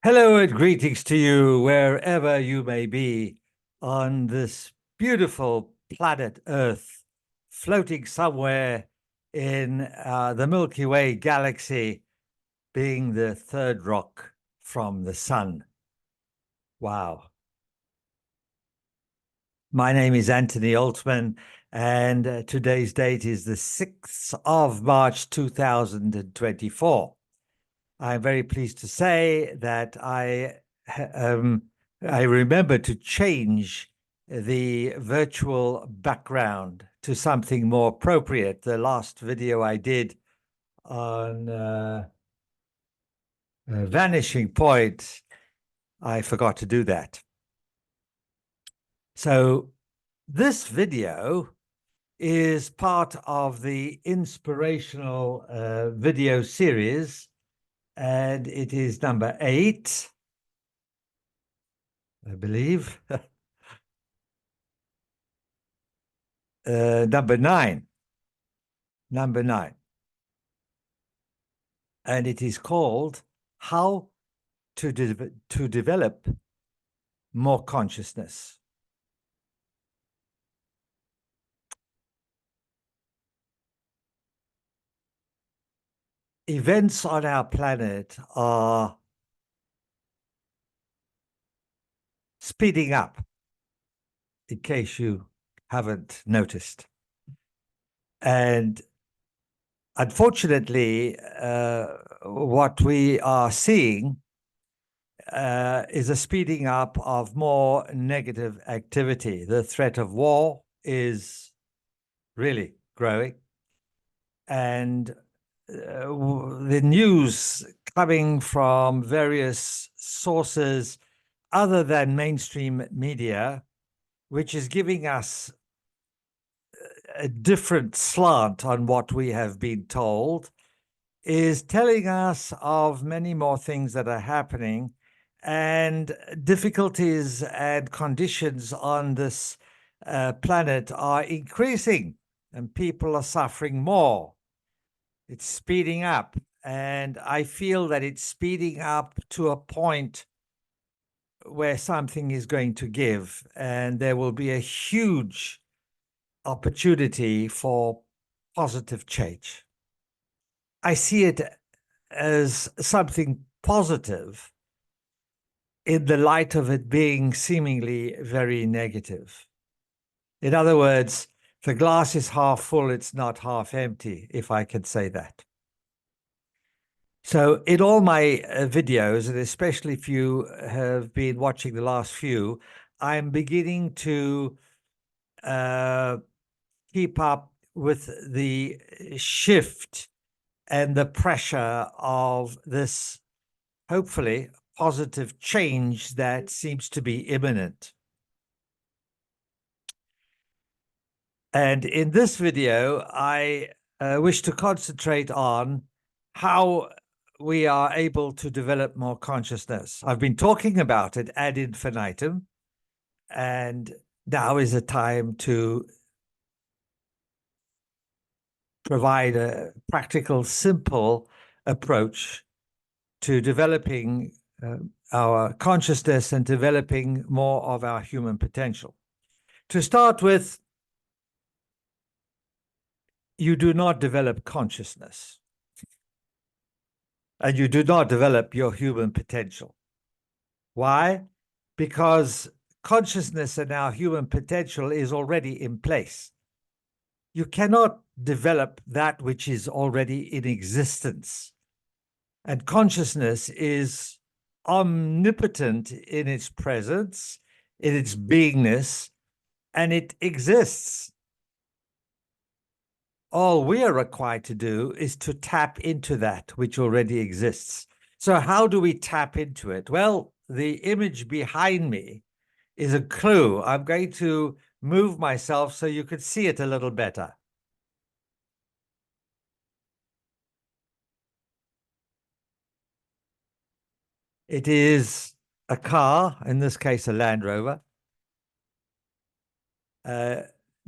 Hello and greetings to you wherever you may be on this beautiful planet Earth, floating somewhere in the Milky Way galaxy, being the third rock from the sun. Wow. My name is Anthony Altman, and today's date is the 6th of March 2024. I'm very pleased to say that I remember to change the virtual background to something more appropriate. The last video I did on Vanishing Point, I forgot to do that. So this video is part of the Inspirational video series, and it is number 8, I believe. Number 9. And it is called How to Develop More Consciousness. Events on our planet are speeding up, in case you haven't noticed. And unfortunately, what we are seeing is a speeding up of more negative activity. The threat of war is really growing. And the news coming from various sources other than mainstream media, which is giving us a different slant on what we have been told, is telling us of many more things that are happening, and difficulties and conditions on this planet are increasing, and people are suffering more. It's speeding up, and I feel that it's speeding up to a point where something is going to give, and there will be a huge opportunity for positive change. I see it as something positive in the light of it being seemingly very negative. In other words, the glass is half full, it's not half empty, if I can say that. So in all my videos, and especially if you have been watching the last few, I'm beginning to keep up with the shift and the pressure of this, hopefully, positive change that seems to be imminent. And in this video, I wish to concentrate on how we are able to develop more consciousness. I've been talking about it ad infinitum, and now is the time to provide a practical, simple approach to developing our consciousness and developing more of our human potential. To start with, you do not develop consciousness, and you do not develop your human potential. Why? Because consciousness and our human potential is already in place. You cannot develop that which is already in existence. And consciousness is omnipotent in its presence, in its beingness, and it exists. All we are required to do is to tap into that which already exists. So how do we tap into it? Well, the image behind me is a clue. I'm going to move myself so you can see it a little better. It is a car, in this case, a Land Rover,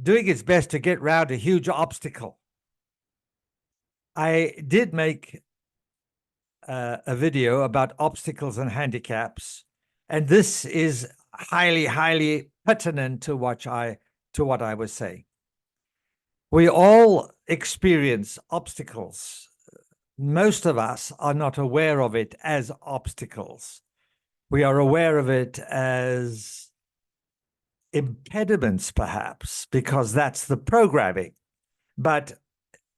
doing its best to get round a huge obstacle. I did make a video about obstacles and handicaps, and this is highly, highly pertinent to what I was saying. We all experience obstacles. Most of us are not aware of it as obstacles. We are aware of it as impediments, perhaps, because that's the programming. But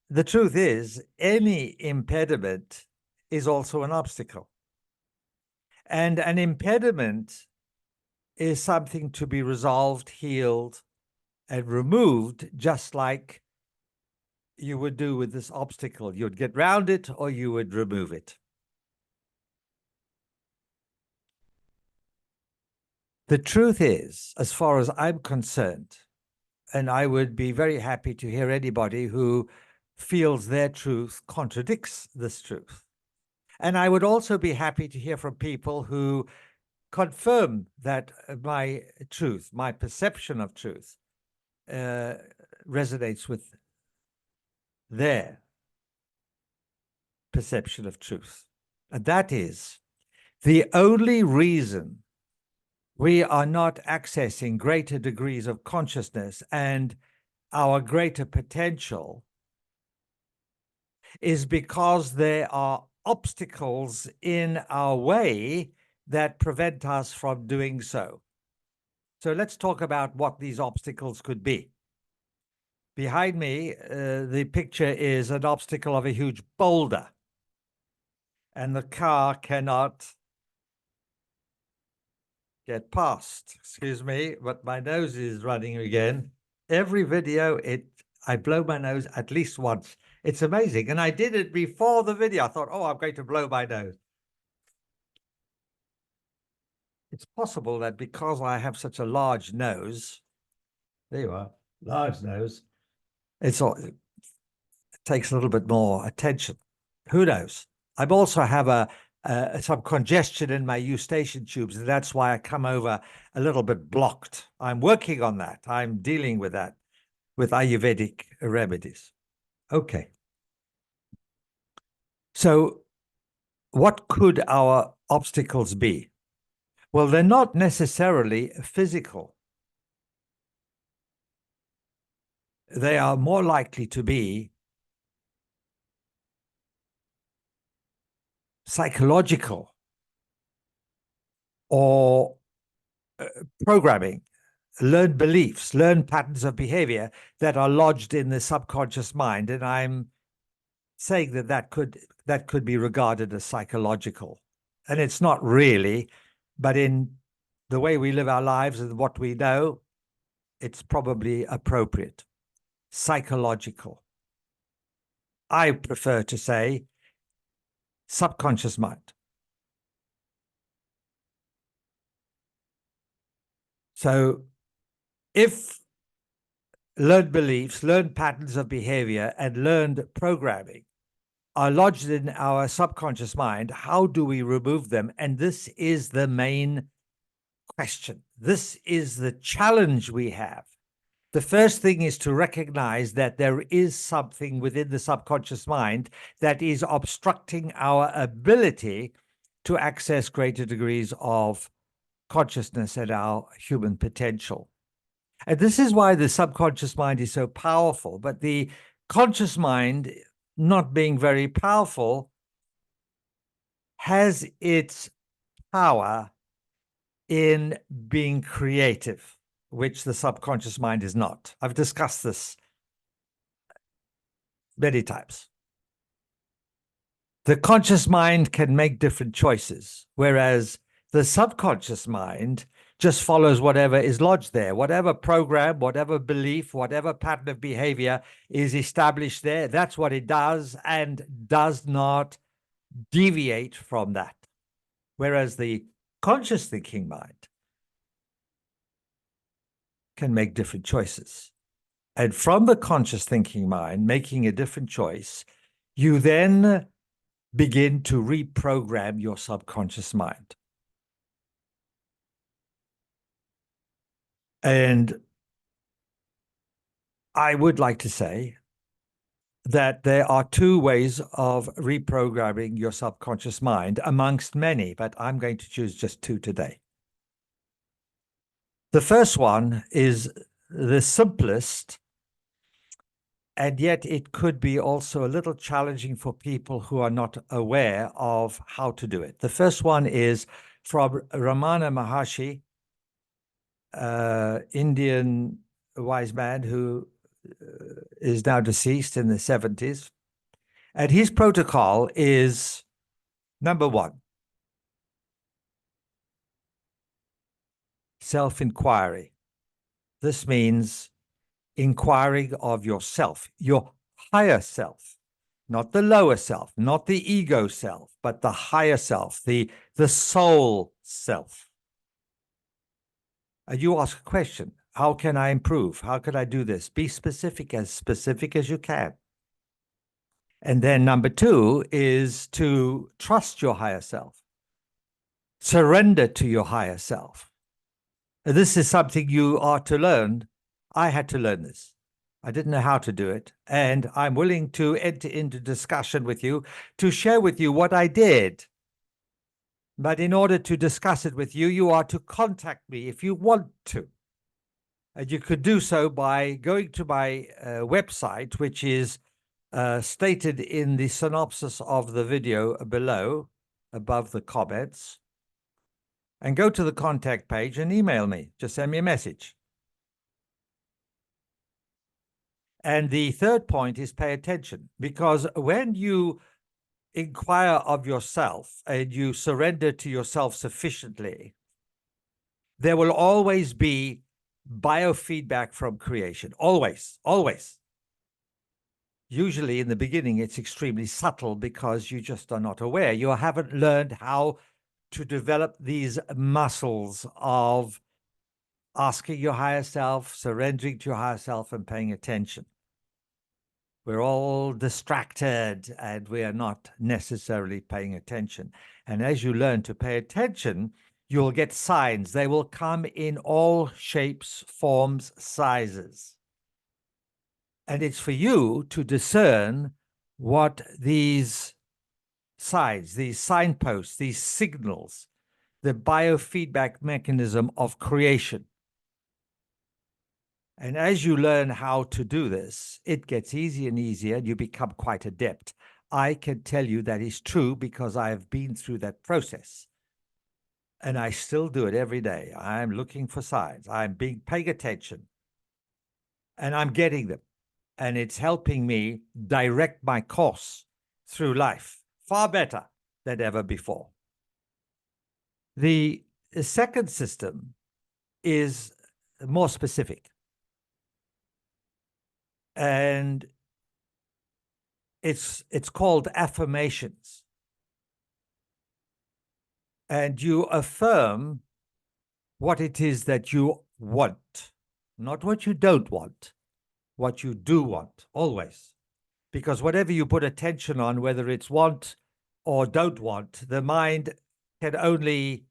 the truth is, any impediment is also an obstacle. And an impediment is something to be resolved, healed, and removed, just like you would do with this obstacle. You'd get round it or you would remove it. The truth is, as far as I'm concerned, and I would be very happy to hear anybody who feels their truth contradicts this truth. And I would also be happy to hear from people who confirm that my truth, my perception of truth, resonates with their perception of truth. And that is the only reason we are not accessing greater degrees of consciousness and our greater potential is because there are obstacles in our way that prevent us from doing so. So let's talk about what these obstacles could be. Behind me, the picture is an obstacle of a huge boulder, and the car cannot get past. Excuse me, but my nose is running again. Every video, I blow my nose at least once. It's amazing. And I did it before the video. I thought, oh, I'm going to blow my nose. It's possible that because I have such a large nose, there you are, large nose, it takes a little bit more attention. Who knows? I also have some congestion in my eustachian tubes, and that's why I come over a little bit blocked. I'm working on that. I'm dealing with that with Ayurvedic remedies. Okay. So what could our obstacles be? Well, they're not necessarily physical. They are more likely to be psychological or programming, learned beliefs, learned patterns of behavior that are lodged in the subconscious mind. And I'm saying that could be regarded as psychological. And it's not really, but in the way we live our lives and what we know, it's probably appropriate. Psychological. I prefer to say subconscious mind. So if learned beliefs, learned patterns of behavior, and learned programming are lodged in our subconscious mind, how do we remove them? And this is the main question. This is the challenge we have. The first thing is to recognize that there is something within the subconscious mind that is obstructing our ability to access greater degrees of consciousness and our human potential. And this is why the subconscious mind is so powerful. But the conscious mind, not being very powerful, has its power in being creative, which the subconscious mind is not. I've discussed this many times. The conscious mind can make different choices, whereas the subconscious mind just follows whatever is lodged there, whatever program, whatever belief, whatever pattern of behavior is established there. That's what it does and does not deviate from that. Whereas the conscious thinking mind can make different choices. And from the conscious thinking mind making a different choice, you then begin to reprogram your subconscious mind. And I would like to say that there are two ways of reprogramming your subconscious mind amongst many, but I'm going to choose just two today. The first one is the simplest, and yet it could be also a little challenging for people who are not aware of how to do it. The first one is from Ramana Maharshi, Indian wise man who is now deceased in the 70s. And his protocol is number one, self-inquiry. This means inquiring of yourself, your higher self, not the lower self, not the ego self, but the higher self, the soul self. And you ask a question, how can I improve? How can I do this? Be specific as you can. And then number two is to trust your higher self. Surrender to your higher self. This is something you are to learn. I had to learn this. I didn't know how to do it. And I'm willing to enter into discussion with you to share with you what I did. But in order to discuss it with you, you are to contact me if you want to. And you could do so by going to my website, which is stated in the synopsis of the video below, above the comments, and go to the contact page and email me. Just send me a message. And the third point is pay attention, because when you inquire of yourself and you surrender to yourself sufficiently, there will always be biofeedback from creation. Always, always. Usually in the beginning, it's extremely subtle because you just are not aware. You haven't learned how to develop these muscles of asking your higher self, surrendering to your higher self, and paying attention. We're all distracted and we are not necessarily paying attention. And as you learn to pay attention, you'll get signs. They will come in all shapes, forms, sizes. And it's for you to discern what these signs, these signposts, these signals, the biofeedback mechanism of creation. And as you learn how to do this, it gets easier and easier, and you become quite adept. I can tell you that is true because I have been through that process. And I still do it every day. I'm looking for signs. I'm paying attention. And I'm getting them. And it's helping me direct my course through life far better than ever before. The second system is more specific. And it's called affirmations. And you affirm what it is that you want, not what you don't want, what you do want, always. Because whatever you put attention on, whether it's want or don't want, the mind can only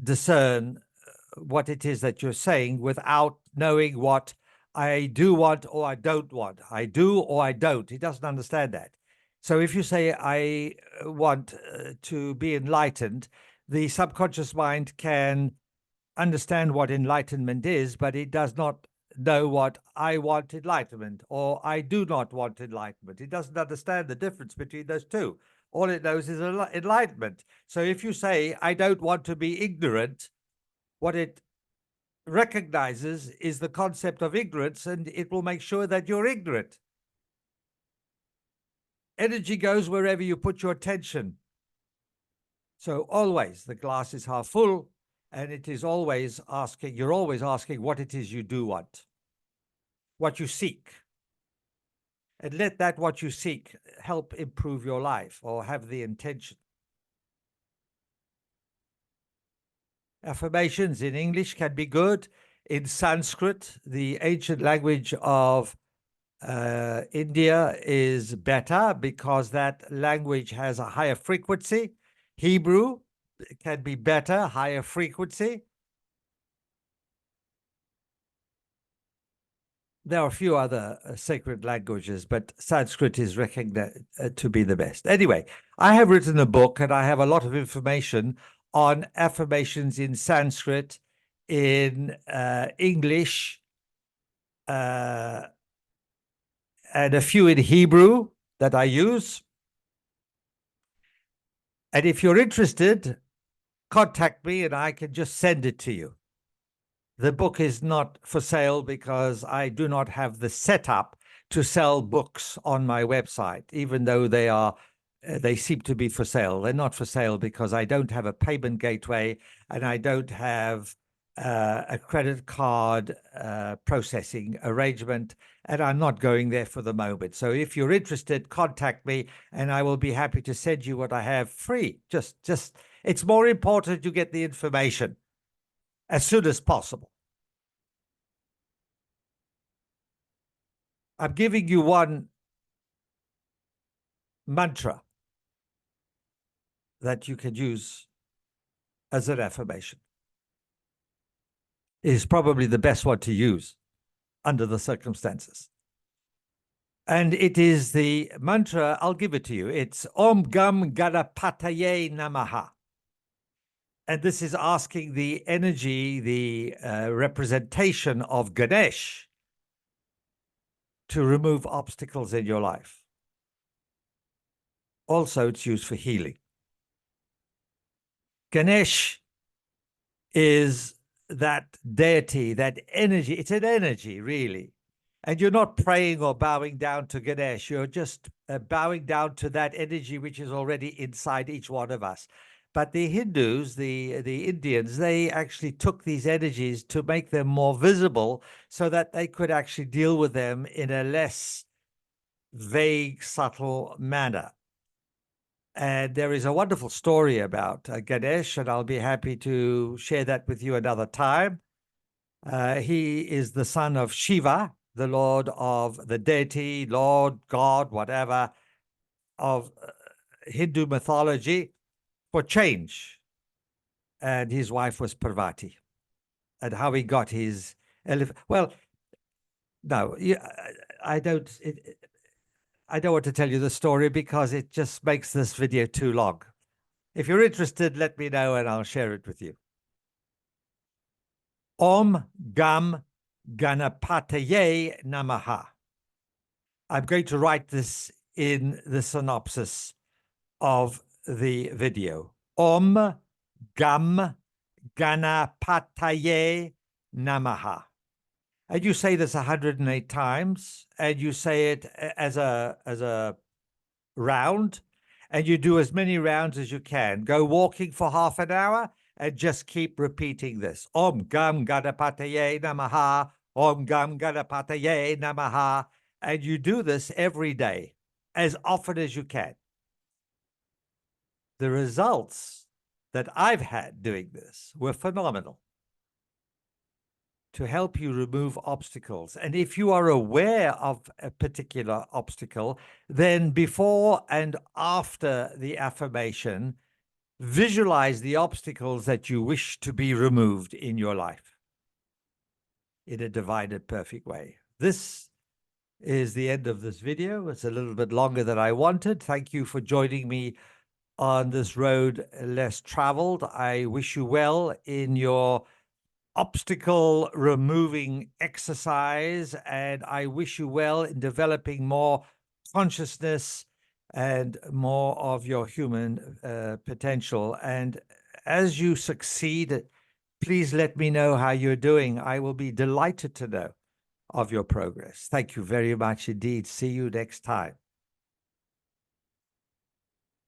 discern what it is that you're saying without knowing what I do want or I don't want. I do or I don't. He doesn't understand that. So if you say, I want to be enlightened, the subconscious mind can understand what enlightenment is, but it does not know what I want enlightenment or I do not want enlightenment. It doesn't understand the difference between those two. All it knows is enlightenment. So if you say, I don't want to be ignorant, what it recognizes is the concept of ignorance, and it will make sure that you're ignorant. Energy goes wherever you put your attention. So always the glass is half full, and it is always asking, you're always asking what it is you do want, what you seek. And let that what you seek help improve your life or have the intention. Affirmations in English can be good. In Sanskrit, the ancient language of India, is better because that language has a higher frequency. Hebrew can be better, higher frequency. There are a few other sacred languages, but Sanskrit is recognized to be the best. Anyway, I have written a book and I have a lot of information on affirmations in Sanskrit, in English, and a few in Hebrew that I use. And if you're interested, contact me and I can just send it to you. The book is not for sale because I do not have the setup to sell books on my website, even though they seem to be for sale. They're not for sale because I don't have a payment gateway and I don't have a credit card processing arrangement, and I'm not going there for the moment. So if you're interested, contact me and I will be happy to send you what I have free. Just it's more important you get the information as soon as possible. I'm giving you one mantra that you can use as an affirmation. It is probably the best one to use under the circumstances. And it is the mantra, I'll give it to you. It's Om Gam Ganapataye Namaha. And this is asking the energy, the representation of Ganesh to remove obstacles in your life. Also, it's used for healing. Ganesh is that deity, that energy. It's an energy, really. And you're not praying or bowing down to Ganesh. You're just bowing down to that energy which is already inside each one of us. But the Hindus, the Indians, they actually took these energies to make them more visible so that they could actually deal with them in a less vague, subtle manner. And there is a wonderful story about Ganesh, and I'll be happy to share that with you another time. He is the son of Shiva, the lord of the deity, Lord, God, whatever, of Hindu mythology for change. And his wife was Parvati. And how he got his elephant. Well, no, I don't. I don't want to tell you the story because it just makes this video too long. If you're interested, let me know and I'll share it with you. Om Gam Ganapataye Namaha. I'm going to write this in the synopsis of the video. Om Gam Ganapataye Namaha. And you say this 108 times, and you say it as a round, and you do as many rounds as you can. Go walking for half an hour and just keep repeating this. Om Gam Ganapataye Namaha, Om Gam Ganapataye Namaha. And you do this every day, as often as you can. The results that I've had doing this were phenomenal to help you remove obstacles. And if you are aware of a particular obstacle, then before and after the affirmation, visualize the obstacles that you wish to be removed in your life in a divine and perfect way. This is the end of this video. It's a little bit longer than I wanted. Thank you for joining me on this road less traveled. I wish you well in your obstacle removing exercise, and I wish you well in developing more consciousness and more of your human potential. And as you succeed, please let me know how you're doing. I will be delighted to know of your progress. Thank you very much indeed. See you next time.